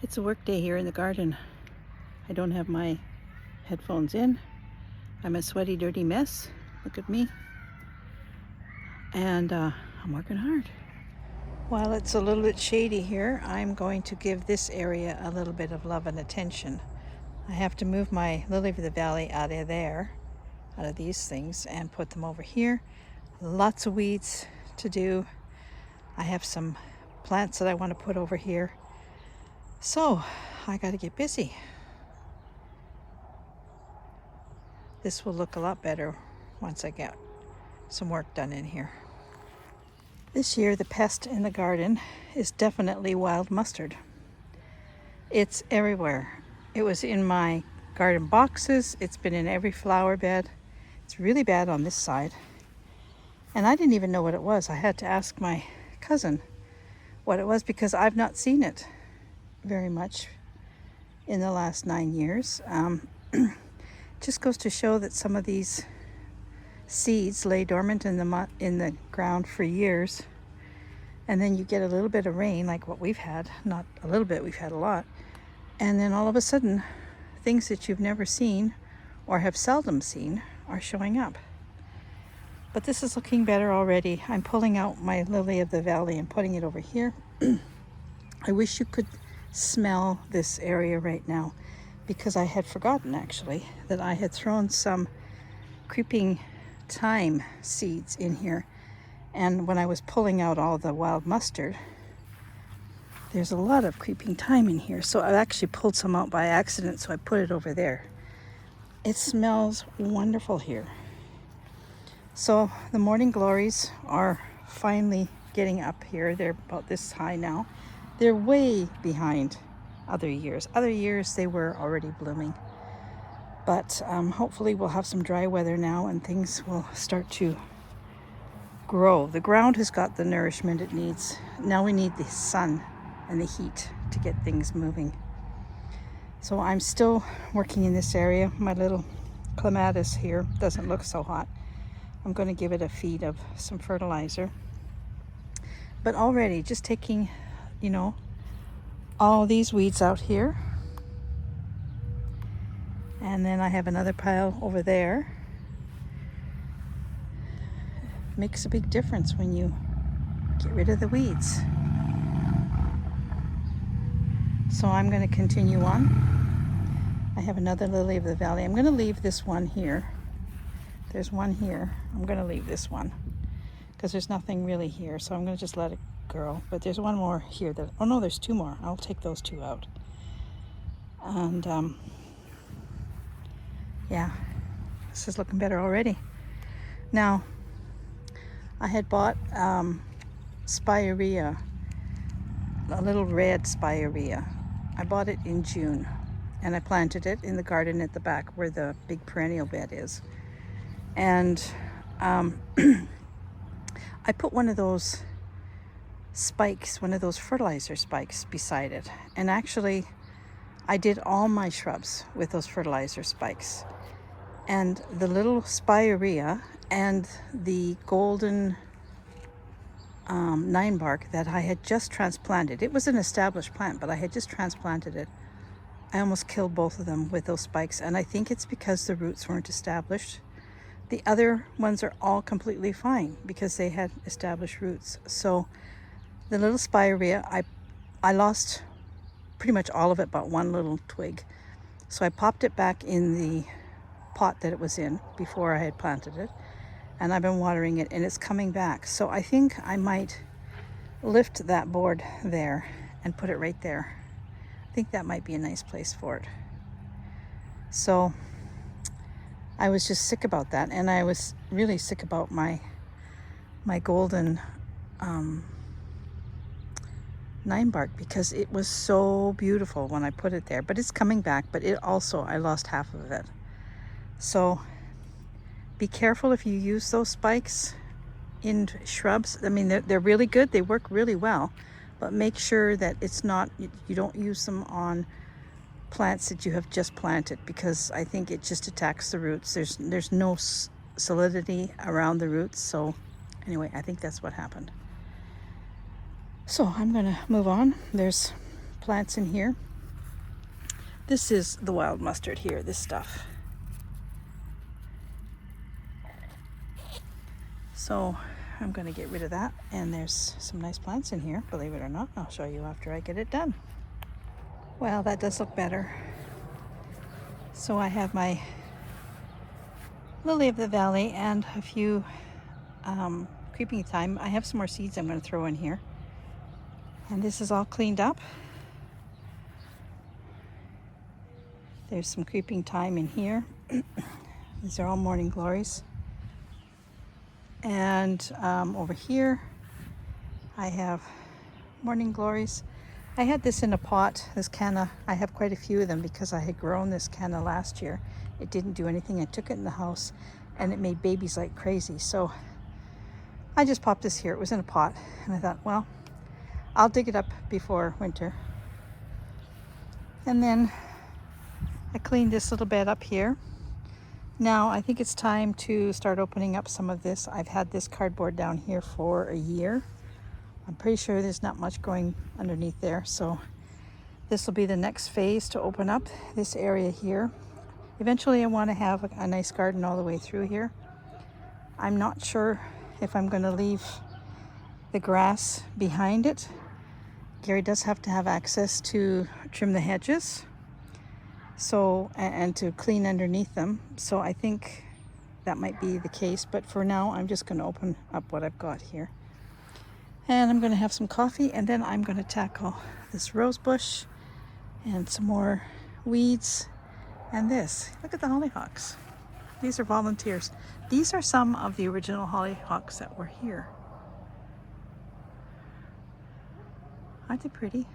It's a work day here in the garden. I don't have my headphones in. I'm a sweaty, dirty mess. Look at me. And I'm working hard. While it's a little bit shady here, I'm going to give this area a little bit of love and attention. I have to move my lily of the valley out of there, out of these things, and put them over here. Lots of weeds to do. I have some plants that I want to put over here. So I got to get busy. This will look a lot better once I get some work done in here. This year the pest in the garden is definitely wild mustard. It's everywhere. It was in my garden boxes. It's been in every flower bed. It's really bad on this side. And I didn't even know what it was. I had to ask my cousin what it was because I've not seen it very much in the last 9 years. Just goes to show that some of these seeds lay dormant in the ground for years, and then you get a little bit of rain like what we've had. Not a little bit, we've had a lot, and then all of a sudden things that you've never seen or have seldom seen are showing up. But this is looking better already. I'm pulling out my lily of the valley and putting it over here. I wish you could smell this area right now, because I had forgotten actually that I had thrown some creeping thyme seeds in here, and when I was pulling out all the wild mustard, there's a lot of creeping thyme in here, so I actually pulled some out by accident, so I put it over there. It smells wonderful here. So the morning glories are finally getting up here. They're about this high now. They're way behind other years. Other years they were already blooming. But hopefully we'll have some dry weather now and things will start to grow. The ground has got the nourishment it needs. Now we need the sun and the heat to get things moving. So I'm still working in this area. My little clematis here doesn't look so hot. I'm going to give it a feed of some fertilizer. But already just taking, all these weeds out here. And then I have another pile over there. It makes a big difference when you get rid of the weeds. So I'm going to continue on. I have another lily of the valley. I'm going to leave this one here. There's one here. I'm going to leave this one because there's nothing really here. So I'm going to just let it grow. But there's one more here that, oh no, there's two more. I'll take those two out. And yeah, this is looking better already. Now, I had bought spirea, a little red spirea. I bought it in June and I planted it in the garden at the back where the big perennial bed is. And I put one of those spikes, one of those fertilizer spikes beside it. And actually, I did all my shrubs with those fertilizer spikes. And the little spirea and the golden 9-bark that I had just transplanted. It was an established plant, but I had just transplanted it. I almost killed both of them with those spikes. And I think it's because the roots weren't established. The other ones are all completely fine because they had established roots. So the little spirea, I lost pretty much all of it but one little twig. So I popped it back in the pot that it was in before I had planted it. And I've been watering it and it's coming back. So I think I might lift that board there and put it right there. I think that might be a nice place for it. So I was just sick about that, and I was really sick about my golden 9-bark because it was so beautiful when I put it there. But it's coming back, but it also, I lost half of it. So be careful if you use those spikes in shrubs. I mean, they're really good. They work really well, but make sure that it's not, you don't use them on plants that you have just planted, because I think it just attacks the roots. There's no solidity around the roots. So anyway, I think that's what happened. So I'm gonna move on. There's plants in here. This is the wild mustard here, this stuff. So I'm going to get rid of that, and there's some nice plants in here, believe it or not. I'll show you after I get it done. Well, that does look better. So I have my lily of the valley and a few creeping thyme. I have some more seeds I'm going to throw in here. And this is all cleaned up. There's some creeping thyme in here. These are all morning glories. And over here I have morning glories. I had this in a pot, this canna. I have quite a few of them because I had grown this canna last year. It didn't do anything. I took it in the house and it made babies like crazy. So I just popped this here. It was in a pot and I thought, well, I'll dig it up before winter. And then I cleaned this little bed up here. Now I think it's time to start opening up some of this. I've had this cardboard down here for a year. I'm pretty sure there's not much going underneath there. So this will be the next phase to open up this area here. Eventually I want to have a nice garden all the way through here. I'm not sure if I'm going to leave the grass behind it. Gary does have to have access to trim the hedges, so and to clean underneath them. So I think that might be the case, but for now I'm just going to open up what I've got here. And I'm going to have some coffee, and then I'm going to tackle this rose bush and some more weeds and this. Look at the hollyhocks. These are volunteers. These are some of the original hollyhocks that were here. Aren't they pretty?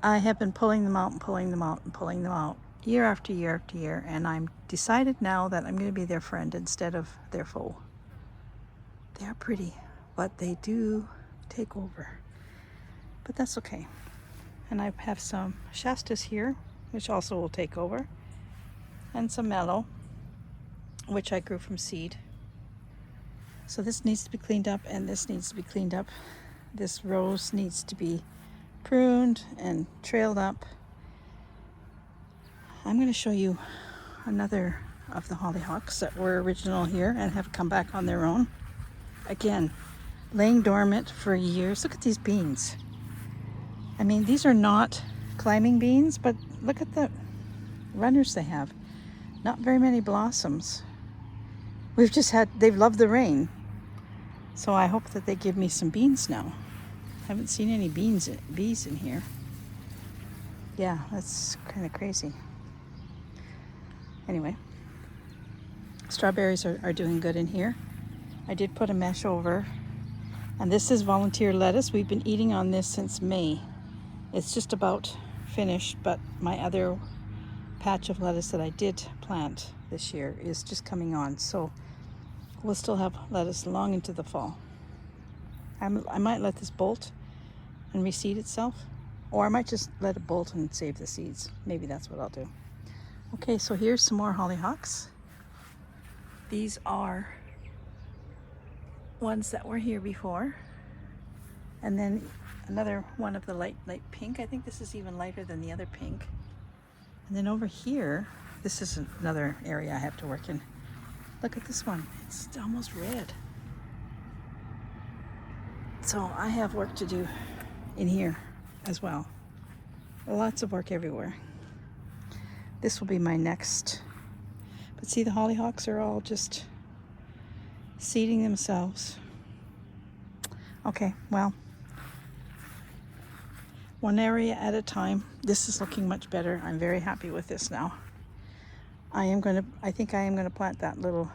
I have been pulling them out and pulling them out and pulling them out year after year after year, and I'm decided now that I'm going to be their friend instead of their foe. They are pretty, but they do take over. But that's okay. And I have some Shastas here, which also will take over, and some mallow, which I grew from seed. So this needs to be cleaned up, and this needs to be cleaned up. This rose needs to be pruned and trailed up. I'm going to show you another of the hollyhocks that were original here and have come back on their own. Again, laying dormant for years. Look at these beans. I mean, these are not climbing beans, but look at the runners they have. Not very many blossoms. They've loved the rain. So I hope that they give me some beans now. Haven't seen any bees in here. Yeah, that's kind of crazy. Anyway, strawberries are doing good in here. I did put a mesh over. And this is volunteer lettuce. We've been eating on this since May. It's just about finished, but my other patch of lettuce that I did plant this year is just coming on. So we'll still have lettuce long into the fall. I might let this bolt and reseed itself, or I might just let it bolt and save the seeds. Maybe that's what I'll do. Okay, so here's some more hollyhocks. These are ones that were here before, and then another one of the light pink. I think this is even lighter than the other pink. And then over here, this is another area I have to work in. Look at this one, it's almost red. So I have work to do in here as well. Lots of work everywhere. This will be my next. But see, the hollyhocks are all just seeding themselves. Okay, well, one area at a time. This is looking much better. I'm very happy with this now. I think I am gonna plant that little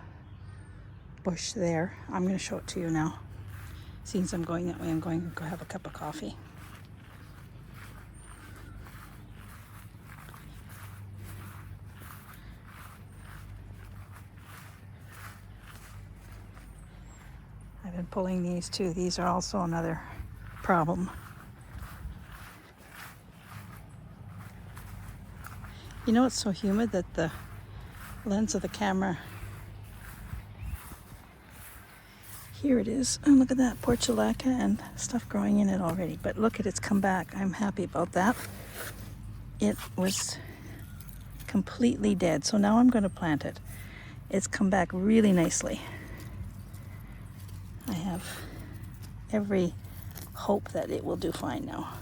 bush there. I'm gonna show it to you now. Since I'm going that way, I'm going to go have a cup of coffee. I've been pulling these too. These are also another problem. You know, it's so humid that the lens of the camera, here it is. And look at that, portulaca and stuff growing in it already. But look at it's come back. I'm happy about that. it was completely dead. So now I'm going to plant it. It's come back really nicely. I have every hope that it will do fine now.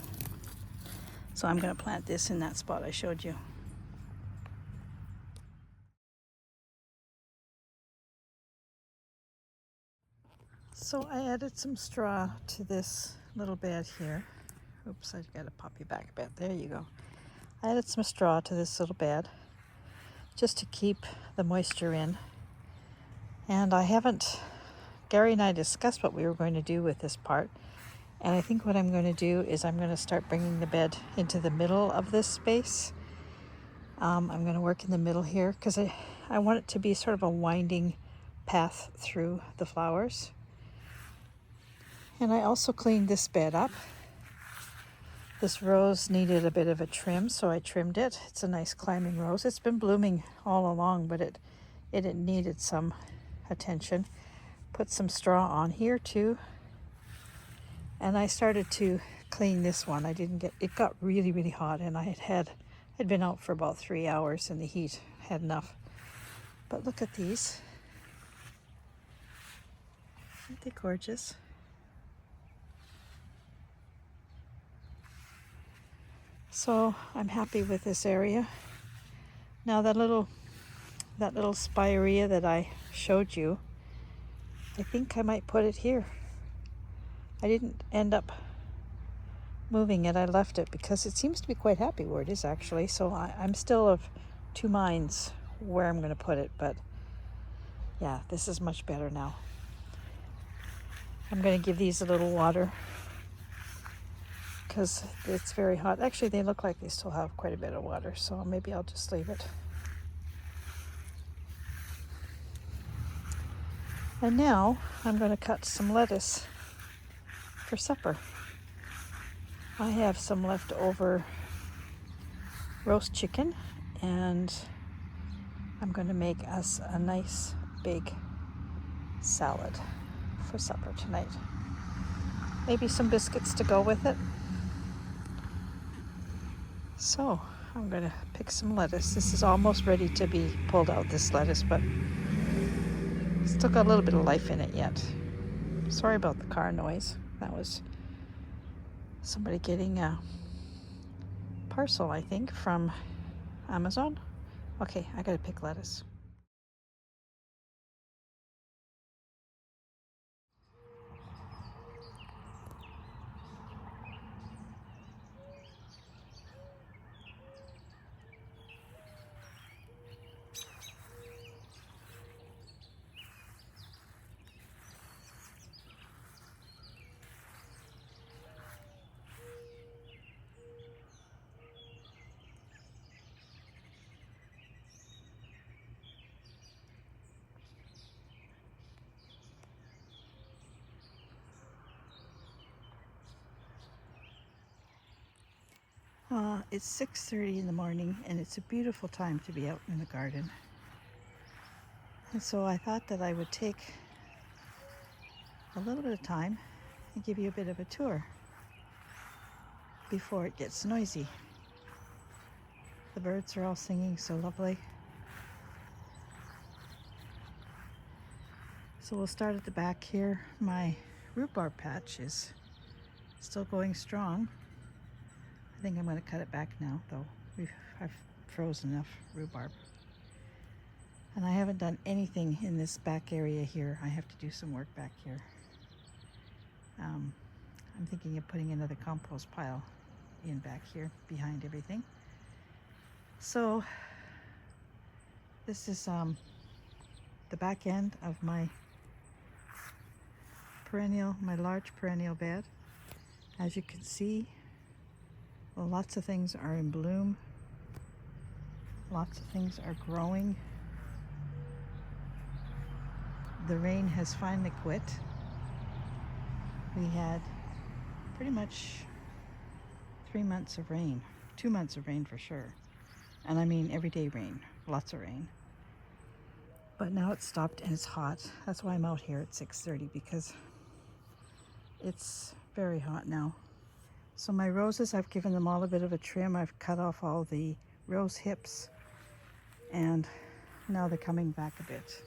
So I'm going to plant this in that spot I showed you. So I added some straw to this little bed here. Oops, I've got to pop you back a bit. There you go. I added some straw to this little bed just to keep the moisture in. And Gary and I discussed what we were going to do with this part. And I think what I'm going to do is I'm going to start bringing the bed into the middle of this space. I'm going to work in the middle here because I want it to be sort of a winding path through the flowers. And I also cleaned this bed up. This rose needed a bit of a trim, so I trimmed it. It's a nice climbing rose. It's been blooming all along, but it needed some attention. Put some straw on here too. And I started to clean this one. It got really, really hot, and I'd been out for about 3 hours and the heat had enough. But look at these. Aren't they gorgeous? So I'm happy with this area. Now that little spirea that I showed you, I think I might put it here. I didn't end up moving it. I left it because it seems to be quite happy where it is actually. So I'm still of two minds where I'm going to put it, but yeah, this is much better now. I'm going to give these a little water because it's very hot. Actually, they look like they still have quite a bit of water, so maybe I'll just leave it. And now I'm going to cut some lettuce for supper. I have some leftover roast chicken, and I'm going to make us a nice big salad for supper tonight. Maybe some biscuits to go with it. So I'm going to pick some lettuce. This is almost ready to be pulled out, this lettuce, but it's still got a little bit of life in it yet. Sorry about the car noise. That was somebody getting a parcel, I think, from Amazon. Okay, I gotta pick lettuce. It's 6:30 in the morning, and it's a beautiful time to be out in the garden. And so I thought that I would take a little bit of time and give you a bit of a tour before it gets noisy. The birds are all singing so lovely. So we'll start at the back here. My rhubarb patch is still going strong. I think I'm going to cut it back now, though. I've frozen enough rhubarb. And I haven't done anything in this back area here. I have to do some work back here. I'm thinking of putting another compost pile in back here behind everything. So this is the back end of my large perennial bed. As you can see, well, lots of things are in bloom. Lots of things are growing. The rain has finally quit. We had pretty much 3 months of rain, 2 months of rain for sure. And I mean everyday rain, lots of rain. But now it's stopped and it's hot. That's why I'm out here at 6:30, because it's very hot now. So my roses, I've given them all a bit of a trim. I've cut off all the rose hips, and now they're coming back a bit.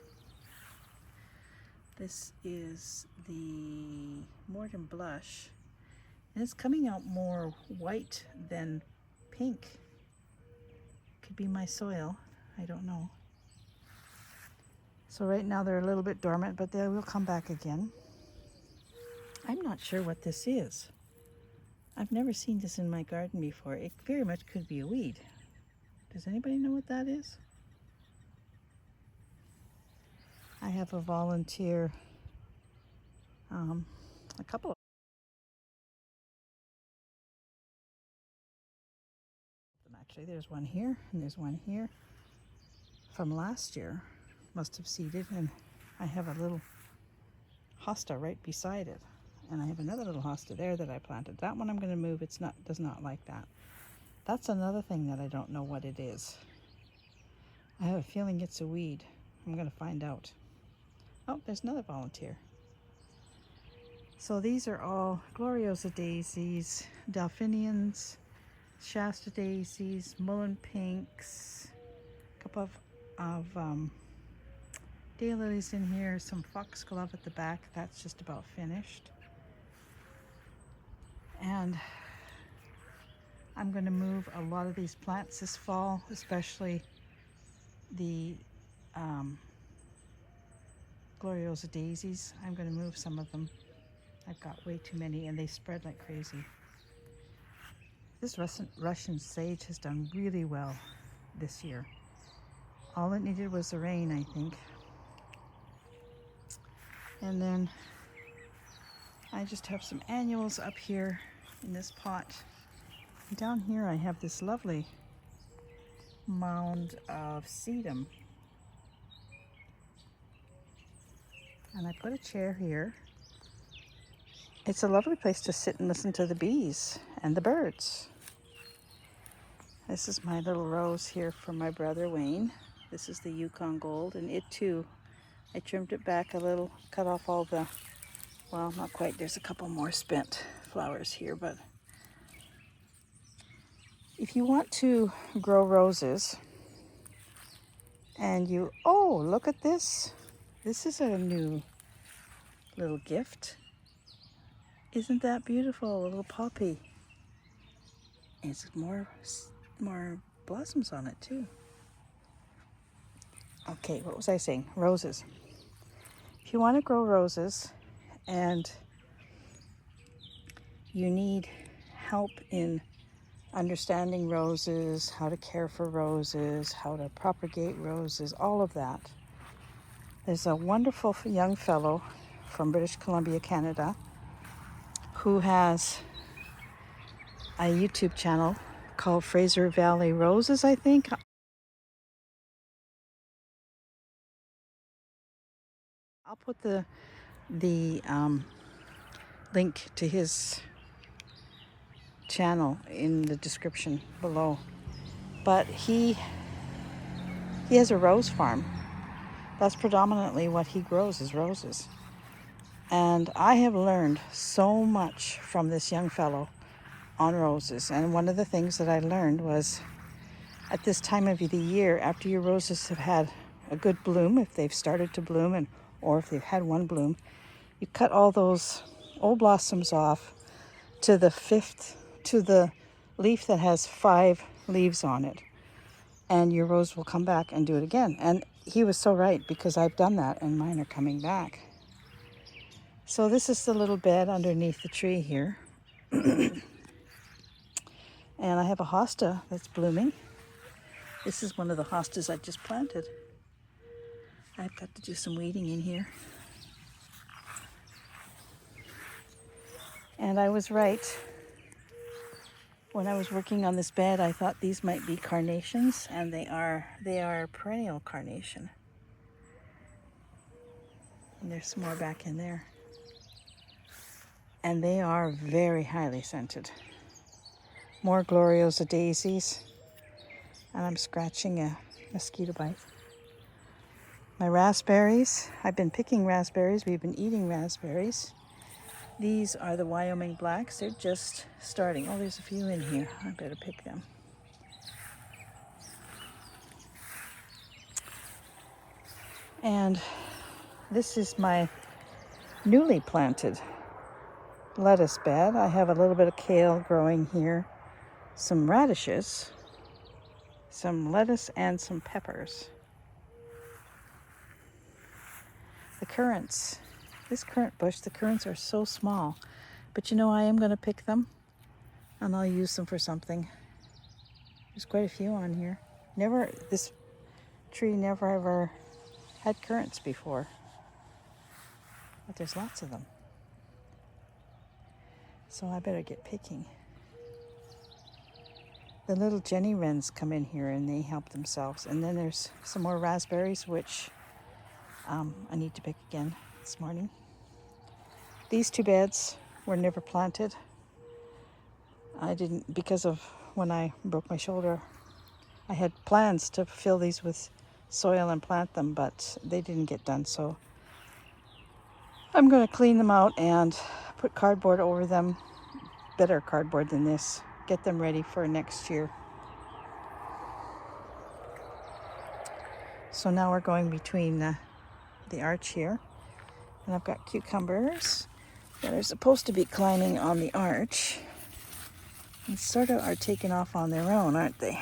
This is the Morton Blush, and it's coming out more white than pink. Could be my soil, I don't know. So right now they're a little bit dormant, but they will come back again. I'm not sure what this is. I've never seen this in my garden before. It very much could be a weed. Does anybody know what that is? I have a volunteer, a couple of them actually. There's one here and there's one here from last year. Must have seeded, and I have a little hosta right beside it. And I have another little hosta there that I planted. That one I'm going to move. Does not like that. That's another thing that I don't know what it is. I have a feeling it's a weed. I'm going to find out. Oh, there's another volunteer. So these are all Gloriosa daisies, Delphiniums, Shasta daisies, mullein pinks, a couple of daylilies in here, some foxglove at the back. That's just about finished. And I'm going to move a lot of these plants this fall, especially the Gloriosa daisies. I'm going to move some of them. I've got way too many and they spread like crazy. This Russian sage has done really well this year. All it needed was the rain, I think. And then I just have some annuals up here in this pot. And down here I have this lovely mound of sedum. And I put a chair here. It's a lovely place to sit and listen to the bees and the birds. This is my little rose here from my brother Wayne. This is the Yukon Gold, and it too, I trimmed it back a little, cut off all the, well, not quite, there's a couple more spent flowers here, but if you want to grow roses and you, oh, look at this. This is a new little gift. Isn't that beautiful? A little poppy. And it's more blossoms on it too. Okay, what was I saying? Roses. If you want to grow roses and you need help in understanding roses, how to care for roses, how to propagate roses, all of that, there's a wonderful young fellow from British Columbia, Canada, who has a YouTube channel called Fraser Valley Roses, I think. I'll put the link to his channel in the description below. But he has a rose farm. That's predominantly what he grows, is roses. And I have learned so much from this young fellow on roses. And one of the things that I learned was, at this time of the year, after your roses have had a good bloom, if they've started to bloom, or if they've had one bloom, you cut all those old blossoms off to the leaf that has 5 leaves on it, and your rose will come back and do it again. And he was so right, because I've done that and mine are coming back. So this is the little bed underneath the tree here. And I have a hosta that's blooming. This is one of the hostas I just planted. I've got to do some weeding in here. And I was right. When I was working on this bed, I thought these might be carnations, and they are perennial carnation. And there's some more back in there. And they are very highly scented. More Gloriosa daisies. And I'm scratching a mosquito bite. My raspberries. I've been picking raspberries. We've been eating raspberries. These are the Wyoming blacks. They're just starting. Oh, there's a few in here. I better pick them. And this is my newly planted lettuce bed. I have a little bit of kale growing here, some radishes, some lettuce, and some peppers. The currants, this currant bush, the currants are so small, but you know, I am going to pick them and I'll use them for something. There's quite a few on here. This tree never ever had currants before, but there's lots of them. So I better get picking. The little Jenny wrens come in here and they help themselves. And then there's some more raspberries, which I need to pick again this morning. These two beds were never planted. I didn't, because of when I broke my shoulder, I had plans to fill these with soil and plant them, but they didn't get done. So I'm going to clean them out and put cardboard over them, better cardboard than this, get them ready for next year. So now we're going between the arch here, and I've got cucumbers that are supposed to be climbing on the arch and sort of are taking off on their own, aren't they?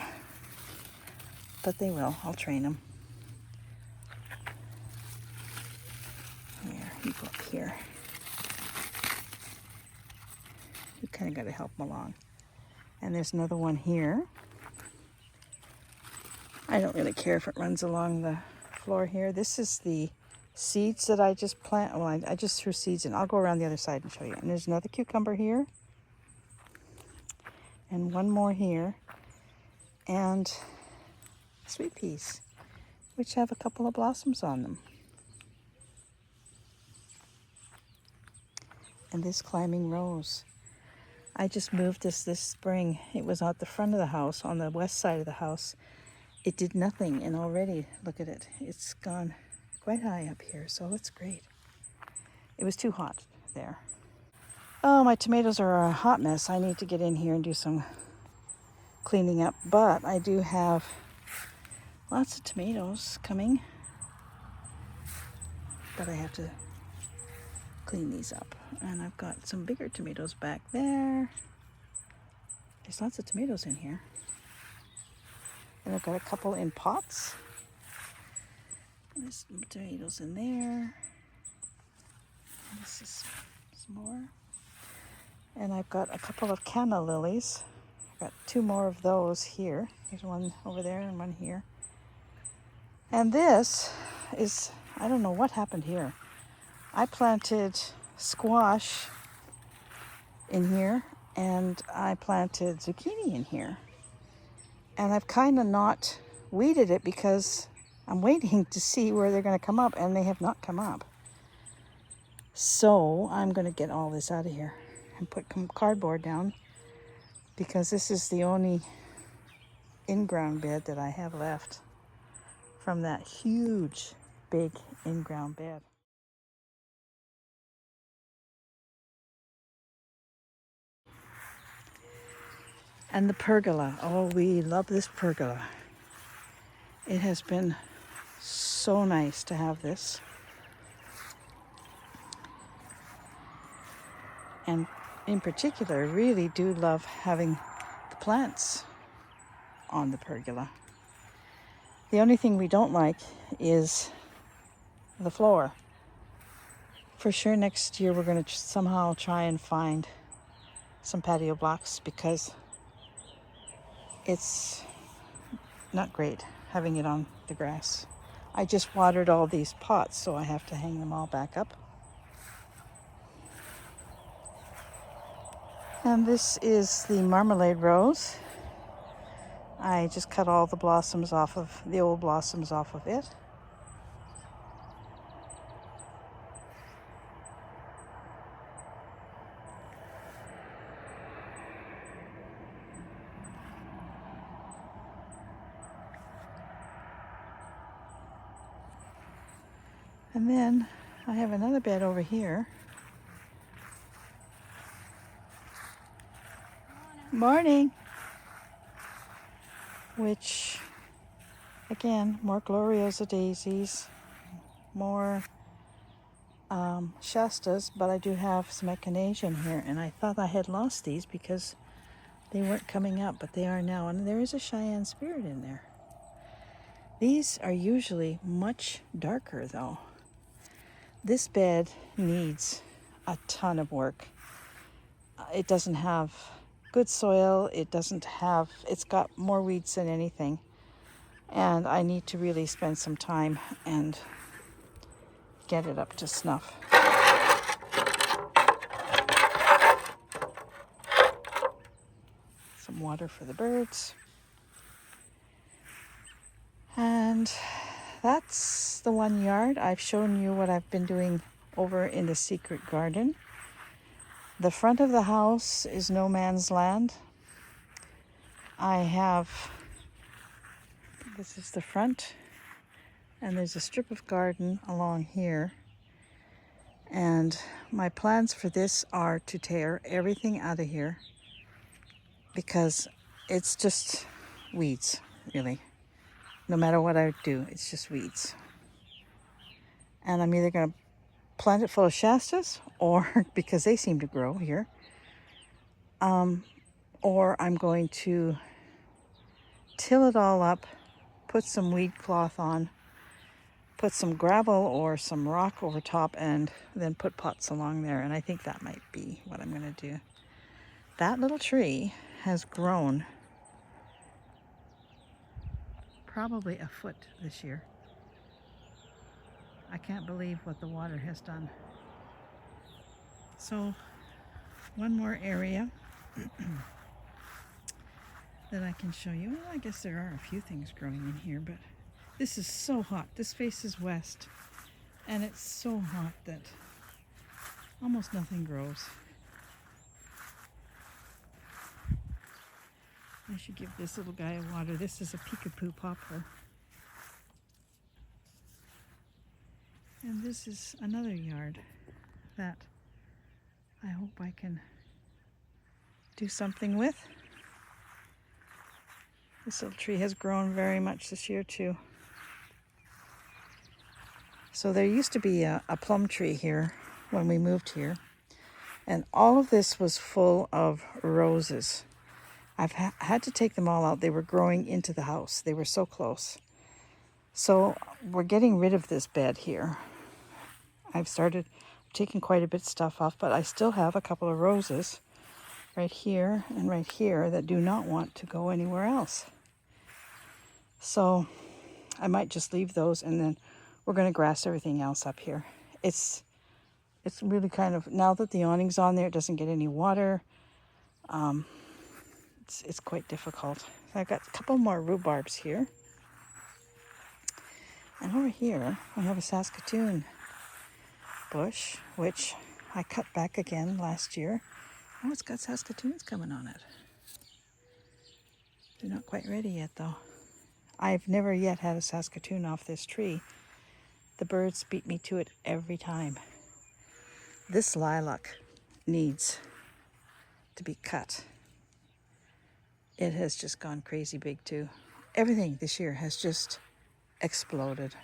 But they will. I'll train them. Here, you go up here. You kind of got to help them along. And there's another one here. I don't really care if it runs along the floor here. This is the seeds that I just plant. Well, I just threw seeds in. I'll go around the other side and show you. And there's another cucumber here. And one more here. And sweet peas, which have a couple of blossoms on them. And this climbing rose. I just moved this spring. It was out the front of the house, on the west side of the house. It did nothing, and already, look at it. It's gone quite high up here, so it's great. It was too hot there. Oh, my tomatoes are a hot mess. I need to get in here and do some cleaning up, but I do have lots of tomatoes coming. But I have to clean these up. And I've got some bigger tomatoes back there. There's lots of tomatoes in here. And I've got a couple in pots. There's some tomatoes in there. This is some more. And I've got a couple of canna lilies. I've got two more of those here. There's one over there and one here. And this is, I don't know what happened here. I planted squash in here and I planted zucchini in here. And I've kind of not weeded it because I'm waiting to see where they're going to come up, and they have not come up. So I'm going to get all this out of here and put some cardboard down, because this is the only in-ground bed that I have left from that huge, big in-ground bed. And the pergola. Oh, we love this pergola. It has been so nice to have this. And in particular, really do love having the plants on the pergola. The only thing we don't like is the floor. For sure next year we're going to somehow try and find some patio blocks, because it's not great having it on the grass. I just watered all these pots, so I have to hang them all back up. And this is the marmalade rose. I just cut all the blossoms off of, the old blossoms off of it. And then I have another bed over here Morning. Which, again, more Gloriosa daisies, more Shastas, but I do have some echinacea here, and I thought I had lost these because they weren't coming up, but they are now, and there is a Cheyenne spirit in there. These are usually much darker, though. This bed needs a ton of work. It doesn't have good soil. It's got more weeds than anything. And I need to really spend some time and get it up to snuff. Some water for the birds. And that's the 1 yard. I've shown you what I've been doing over in the secret garden. The front of the house is no man's land. This is the front, and there's a strip of garden along here. And my plans for this are to tear everything out of here because it's just weeds, really. No matter what I do, it's just weeds. And I'm either going to plant it full of Shastas, or because they seem to grow here, or I'm going to till it all up, put some weed cloth on, put some gravel or some rock over top, and then put pots along there. And I think that might be what I'm going to do. That little tree has grown probably a foot this year. I can't believe what the water has done. So, one more area that I can show you. Well, I guess there are a few things growing in here, but this is so hot. This faces west, and it's so hot that almost nothing grows. I should give this little guy a water. This is a peekapoo poplar. And this is another yard that I hope I can do something with. This little tree has grown very much this year too. So there used to be a plum tree here when we moved here, and all of this was full of roses. I've had to take them all out. They were growing into the house. They were so close. So we're getting rid of this bed here. I've taken quite a bit of stuff off, but I still have a couple of roses right here and right here that do not want to go anywhere else. So I might just leave those, and then we're going to grass everything else up here. It's really kind of, now that the awning's on there, it doesn't get any water. It's quite difficult. I've got a couple more rhubarbs here. And over here, I have a Saskatoon bush, which I cut back again last year. Oh, it's got Saskatoons coming on it. They're not quite ready yet, though. I've never yet had a Saskatoon off this tree. The birds beat me to it every time. This lilac needs to be cut. It has just gone crazy big, too. Everything this year has just exploded.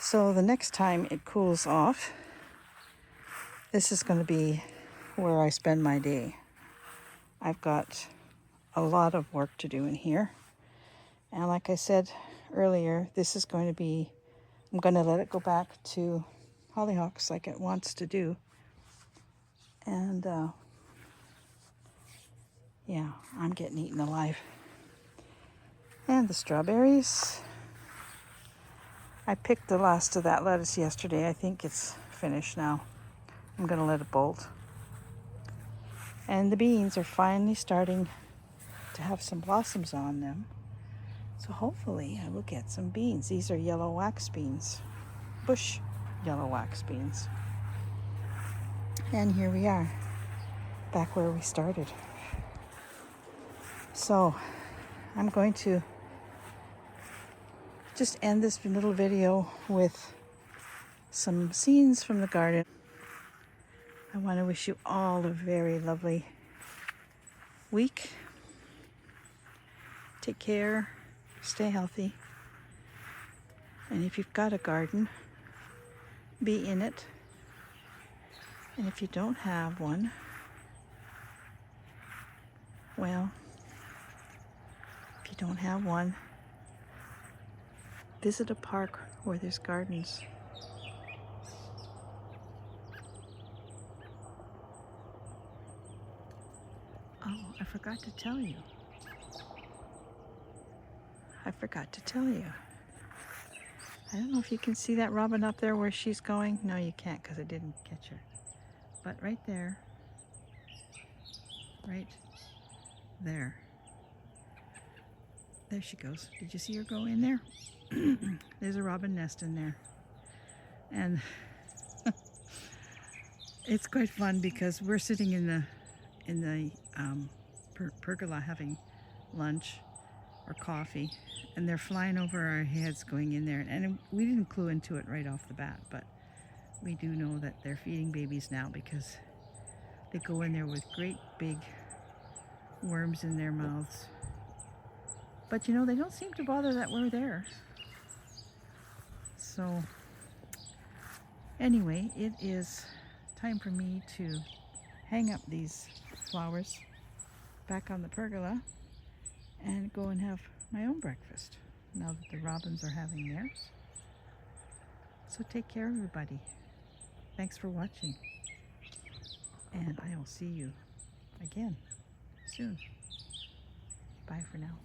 So the next time it cools off, this is going to be where I spend my day. I've got a lot of work to do in here. And like I said earlier, this is going to be, I'm going to let it go back to hollyhocks like it wants to do. And yeah, I'm getting eaten alive. And the strawberries. I picked the last of that lettuce yesterday. I think it's finished now. I'm going to let it bolt. And the beans are finally starting to have some blossoms on them. So hopefully I will get some beans. These are yellow wax beans. Bush yellow wax beans. And here we are, back where we started. So I'm going to just end this little video with some scenes from the garden. I want to wish you all a very lovely week. Take care, stay healthy, and if you've got a garden, be in it. And if you don't have one, well, if you don't have one, visit a park where there's gardens. Oh, I forgot to tell you. I don't know if you can see that robin up there where she's going. No, you can't because I didn't catch her. But right there, there she goes. Did you see her go in there? There's a robin nest in there. And it's quite fun because we're sitting in the pergola having lunch or coffee, and they're flying over our heads going in there, and we didn't clue into it right off the bat, but we do know that they're feeding babies now because they go in there with great big worms in their mouths. But you know, they don't seem to bother that we're there. So anyway, it is time for me to hang up these flowers back on the pergola and go and have my own breakfast now that the robins are having theirs. So take care, everybody. Thanks for watching, and I will see you again soon. Bye for now.